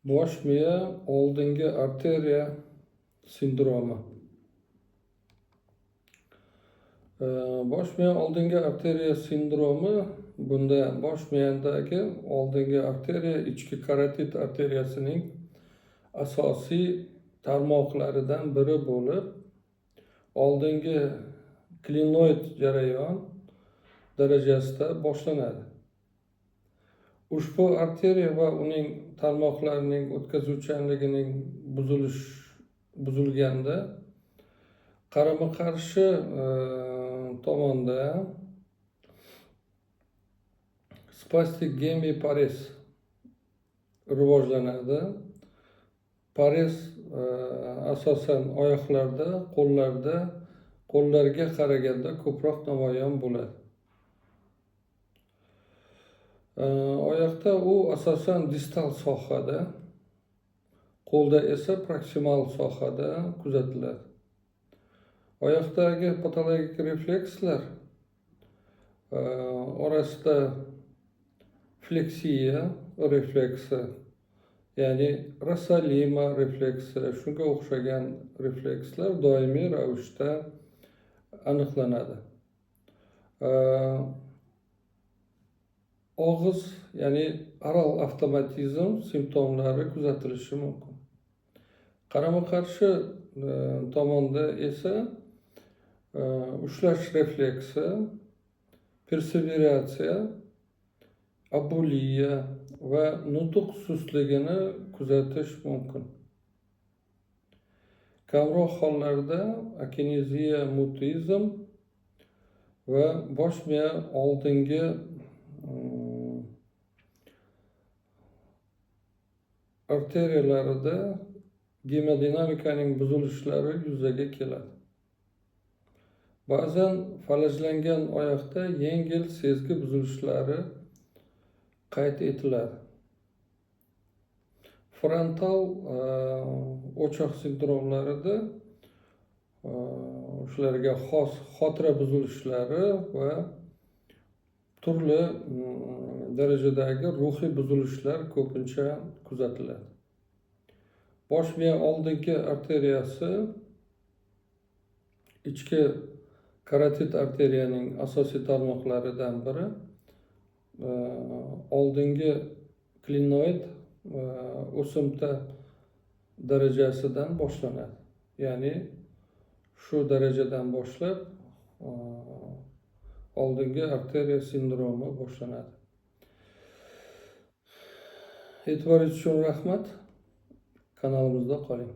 Bosh miya oldingi arteriya sindromi. Bosh miya oldingi arteriya sindromi bunda bosh miyadagi oldingi arteriya ichki karotid arteriyasining asosiy tarmoqlaridan biri bo'lib, oldingi klinoid jarayon darajasida boshlanadi. Ushbu arteriya va uning tarmoqlarining o'tkazuvchanligining buzilganda qarama-qarshi tomonda spastik gemiparez rivojlanadi. Parez asosan oyoqlarda, qo'llarga qaraganda ko'proq namoyon bo'ladi. Oyoqda u asosan distal sohada, qo'lda esa proksimal sohada kuzatiladi. Oyoqdagi patologik reflekslar orasida fleksiya refleksi, ya'ni Rosalima refleksi, shunga o'xshagan reflekslar doimiy ravishda aniqlanadi. Og'iz, ya'ni oral avtomatizm simptomlari kuzatilishi mumkin. Qarama-qarshi tomonda esa ushlash refleksi, perseveratsiya, abuliya va nutq sustligini kuzatish mumkin. Kamroq hollarda akineziya mutizm va bosh miya oldingi arteriyalarida gemodinamikaning buzilishlari yuzaga keladi. Ba'zan falajlangan oyoqda yengil sezgi buzilishlari qayd etiladi. Frontal o'choq sindromlarida shularga xos xotira buzilishlari va turli darajadagi ruhiy buzilishlar ko'pincha kuzatiladi. Bosh miya oldingi arteriyasi ichki karotid arteriyaning asosiy tarmoqlaridan biri. Oldingi klinoid o'simta darajasidan boshlanadi. Ya'ni shu darajadan boshlab oldingi arteriya sindromi boshlanadi. E'tiboringiz uchun rahmat. Kanalimizda qoling.